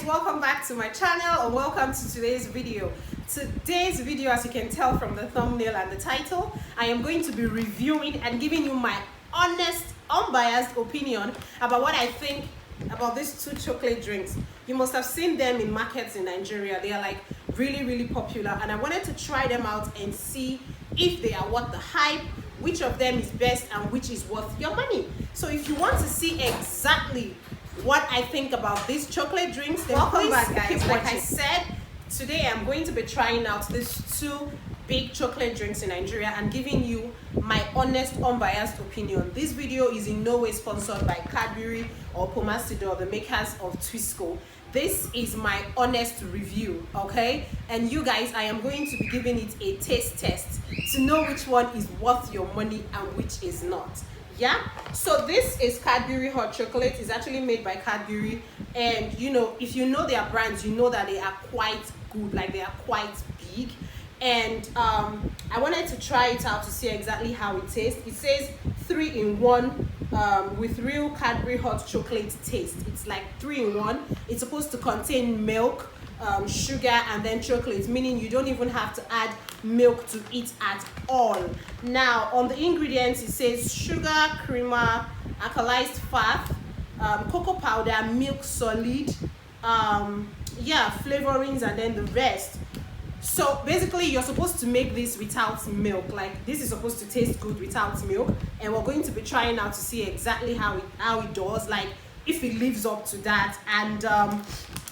welcome back to my channel and welcome to today's video. Today's video, as you can tell from the thumbnail and the title, I am going to be reviewing and giving you my honest, unbiased opinion about what I think about these two chocolate drinks. You must have seen them in markets in Nigeria. They are like really popular, and I wanted to try them out and see if they are worth the hype, which of them is best and which is worth your money. So if you want to see exactly what I think about these chocolate drinks, then welcome back, guys. Like I said, today I'm going to be trying out these two big chocolate drinks in Nigeria and giving you my honest, unbiased opinion. This video is in no way sponsored by Cadbury or Pomacidor, the makers of Twisco. This is my honest review, okay? And you guys, I am going to be giving it a taste test to know which one is worth your money and which is not. Yeah, so this is Cadbury hot chocolate. It's actually made by Cadbury, and you know, if you know their brands, you know that they are quite good, like they are quite big. And I wanted to try it out to see exactly how it tastes. It says 3-in-1 with real Cadbury hot chocolate taste. It's like 3-in-1. It's supposed to contain milk, sugar, and then chocolate, meaning you don't even have to add milk to it at all. Now on the ingredients, it says sugar, creamer, alkalized fat, cocoa powder, milk solid, flavorings, and then the rest. So basically you're supposed to make this without milk. Like, this is supposed to taste good without milk, and we're going to be trying out to see exactly how it does, like if it lives up to that. And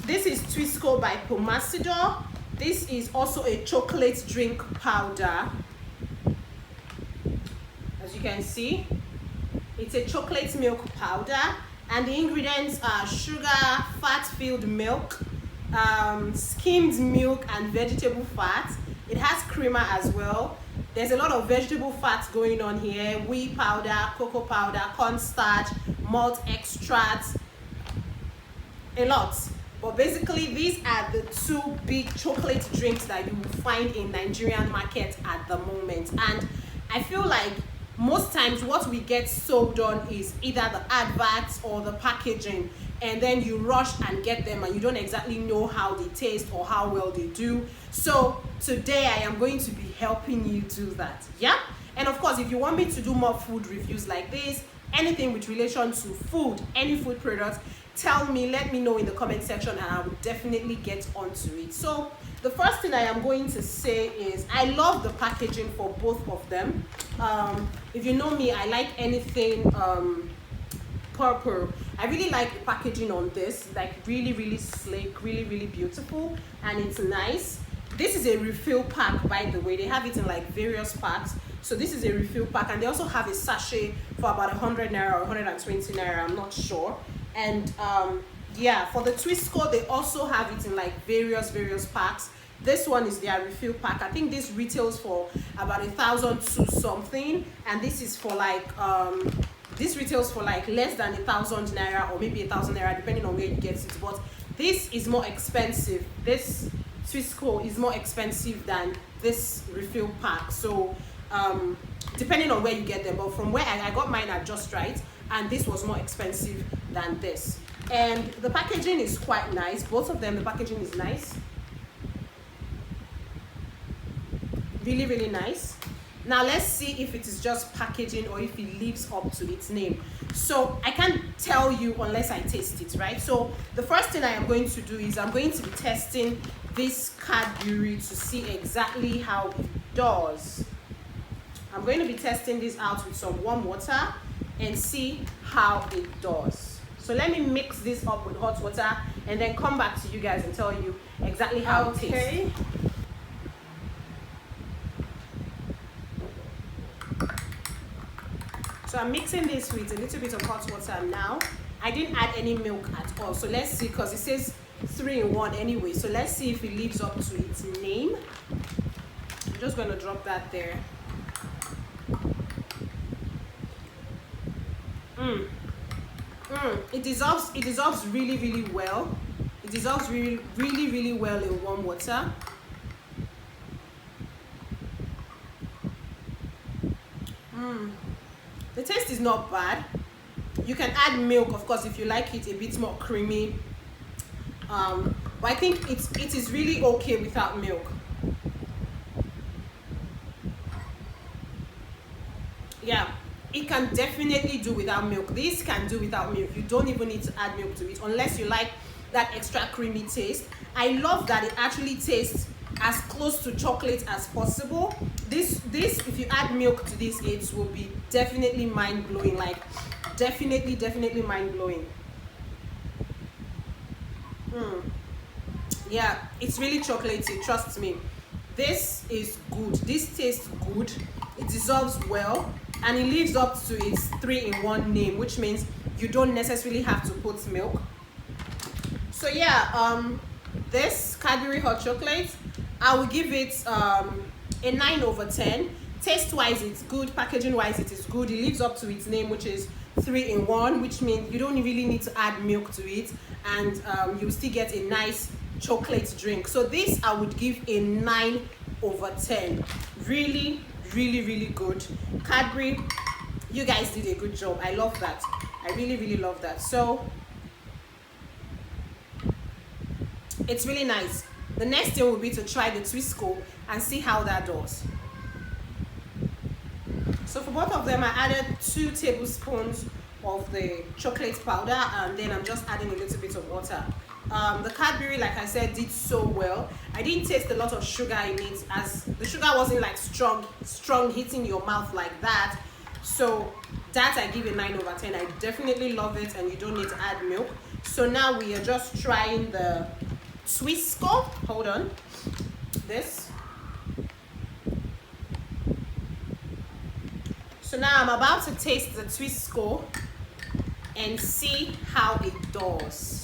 this is Twisco by Pomacidor. This is also a chocolate drink powder. As you can see, it's a chocolate milk powder, and the ingredients are sugar, fat-filled milk, skimmed milk, and vegetable fat. It has creamer as well. There's a lot of vegetable fats going on here: wheat powder, cocoa powder, cornstarch, malt extracts, a lot. But basically, these are the two big chocolate drinks that you will find in Nigerian market at the moment. And I feel like most times what we get sold on is either the adverts or the packaging, and then you rush and get them and you don't exactly know how they taste or how well they do. So today I am going to be helping you do that. Yeah, and of course, if you want me to do more food reviews like this, anything with relation to food, any food products, tell me, let me know in the comment section, and I will definitely get onto it. So the first thing I am going to say is I love the packaging for both of them. If you know me, I like anything purple. I really like the packaging on this, like really sleek, really beautiful, and it's nice. This is a refill pack, by the way. They have it in like various packs. So this is a refill pack, and they also have a sachet for about 100 naira or 120 naira, I'm not sure. And yeah, for the Twisco, they also have it in like various packs. This one is their refill pack. I think this retails for about 1,000 to something, and this is for like this retails for like less than 1,000 naira or maybe 1,000 naira, depending on where you get it. But this is more expensive. This Twisco is more expensive than this refill pack. So depending on where you get them, but from where I got mine at Just Right, and this was more expensive than this. And the packaging is quite nice. Both of them, the packaging is nice, really nice. Now let's see if it is just packaging or if it lives up to its name. So I can't tell you unless I taste it, right? So the first thing I am going to do is I'm going to be testing this Cadbury to see exactly how it does. I'm going to be testing this out with some warm water and see how it does. So let me mix this up with hot water and then come back to you guys and tell you exactly how it tastes. So I'm mixing this with a little bit of hot water now. I didn't add any milk at all. So let's see, because it says 3-in-1 anyway. So let's see if it lives up to its name. I'm just going to drop that there. It dissolves really well. It dissolves really well in warm water. The taste is not bad. You can add milk, of course, if you like it a bit more creamy. But I think it is really okay without milk. Yeah, it can definitely do without milk. This can do without milk. You don't even need to add milk to it unless you like that extra creamy taste. I love that it actually tastes as close to chocolate as possible. This if you add milk to this, it will be definitely mind-blowing. Like definitely mind-blowing. Yeah, it's really chocolatey, trust me. This is good. This tastes good. It dissolves well, and it lives up to its 3-in-1 name, which means you don't necessarily have to put milk. So yeah, this Cadbury hot chocolate, I will give it a 9/10. Taste wise it's good, packaging wise it is good. It lives up to its name, which is 3-in-1, which means you don't really need to add milk to it, and you still get a nice chocolate drink. So this I would give a 9/10. Really good. Cadbury, you guys did a good job. I love that. I really love that. So it's really nice. The next thing will be to try the Twisco and see how that does. So for both of them, I added 2 tablespoons of the chocolate powder, and then I'm just adding a little bit of water. The Cadbury, like I said, did so well. I didn't taste a lot of sugar in it, as the sugar wasn't like strong hitting your mouth like that. So that I give a 9/10. I definitely love it, and you don't need to add milk. So now we are just trying the Twisco. Hold on. This. So now I'm about to taste the Twisco and see how it does.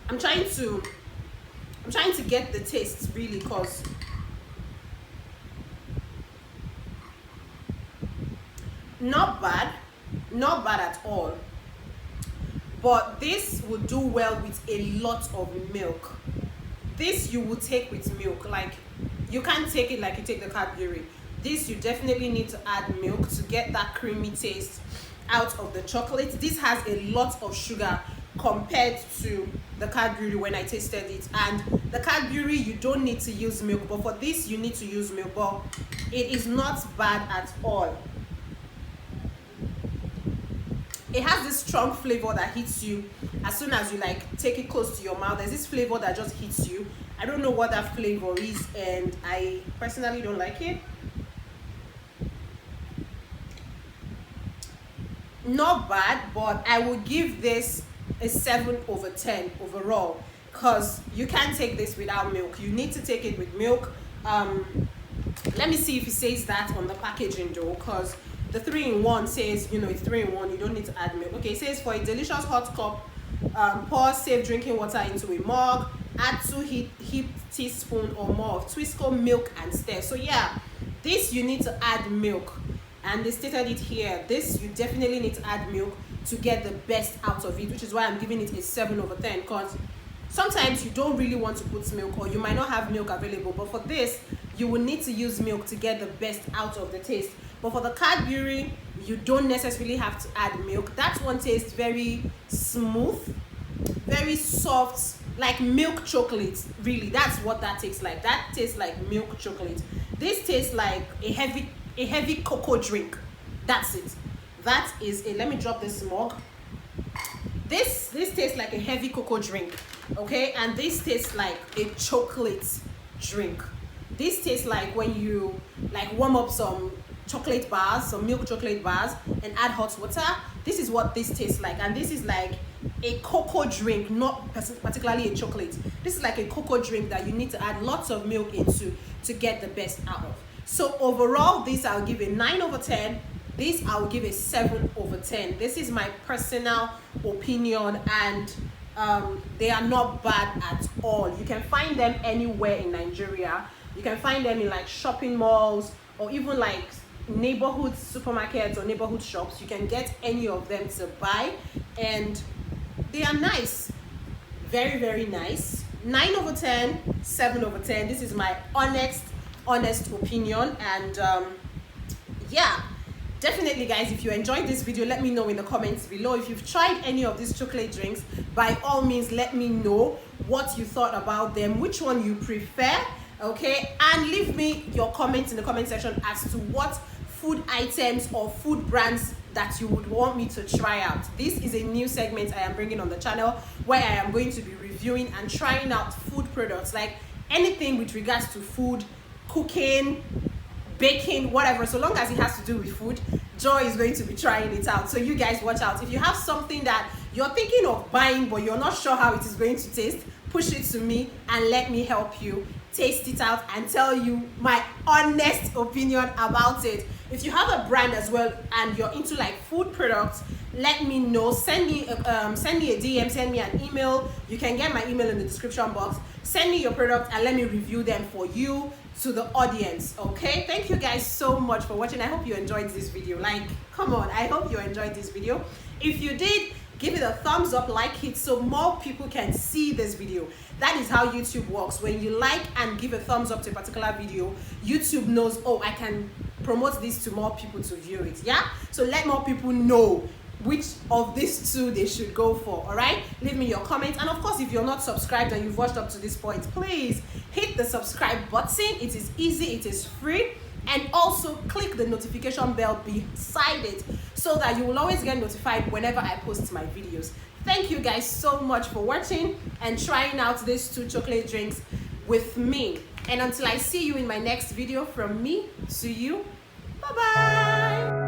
I'm trying to get the taste really, cause not bad at all. But this would do well with a lot of milk. This you will take with milk. Like, you can't take it like you take the Cadbury. This you definitely need to add milk to get that creamy taste out of the chocolate. This has a lot of sugar compared to the Cadbury when I tasted it, and the Cadbury you don't need to use milk, but for this you need to use milk. But it is not bad at all. It has this strong flavor that hits you as soon as you like take it close to your mouth. There's this flavor that just hits you. I don't know what that flavor is, and I personally don't like it. Not bad, but I will give this a 7/10 overall, because you can't take this without milk. You need to take it with milk. Let me see if it says that on the packaging though, because the 3-in-1 says, you know, it's 3-in-1, you don't need to add milk. Okay, it says for a delicious hot cup, pour safe drinking water into a mug, add 2 heaped teaspoons or more of Twisco milk and stir. So yeah, this you need to add milk, and they stated it here. This you definitely need to add milk to get the best out of it, which is why I'm giving it a 7/10, because sometimes you don't really want to put milk, or you might not have milk available, but for this you will need to use milk to get the best out of the taste. But for the Cadbury, you don't necessarily have to add milk. That one tastes very smooth, very soft, like milk chocolate. Really, that's what that tastes like. That tastes like milk chocolate. This tastes like a heavy cocoa drink. That's it. That is a, let me drop this mug. This tastes like a heavy cocoa drink, okay? And this tastes like a chocolate drink. This tastes like when you like warm up some chocolate bars, some milk chocolate bars, and add hot water. This is what this tastes like, and this is like a cocoa drink, not particularly a chocolate. This is like a cocoa drink that you need to add lots of milk into to get the best out of. So overall, this I'll give a 9/10. This I'll give a 7/10. This is my personal opinion, and they are not bad at all. You can find them anywhere in Nigeria. You can find them in like shopping malls, or even like neighborhood supermarkets or neighborhood shops. You can get any of them to buy, and they are nice. Very, very nice. 9 over 10, 7 over 10. This is my honest opinion. And yeah, definitely guys, if you enjoyed this video, let me know in the comments below. If you've tried any of these chocolate drinks, by all means let me know what you thought about them, which one you prefer, okay? And leave me your comments in the comment section as to what food items or food brands that you would want me to try out. This is a new segment I am bringing on the channel where I am going to be reviewing and trying out food products, like anything with regards to food, cooking, baking, whatever. So long as it has to do with food, Joy is going to be trying it out. So you guys watch out. If you have something that you're thinking of buying but you're not sure how it is going to taste, push it to me and let me help you taste it out and tell you my honest opinion about it. If you have a brand as well and you're into like food products, let me know. Send me a DM, send me an email. You can get my email in the description box. Send me your product and let me review them for you to the audience. Okay, thank you guys so much for watching. I hope you enjoyed this video. Like, come on, I hope you enjoyed this video. If you did, give it a thumbs up, like it, so more people can see this video. That is how YouTube works. When you like and give a thumbs up to a particular video, YouTube knows, oh, I can promote this to more people to view it. Yeah, so let more people know which of these two they should go for. All right, leave me your comments, and of course, if you're not subscribed and you've watched up to this point, please hit the subscribe button. It is easy, it is free, and also click the notification bell beside it so that you will always get notified whenever I post my videos. Thank you guys so much for watching and trying out these two chocolate drinks with me. And until I see you in my next video, from me to you, bye bye.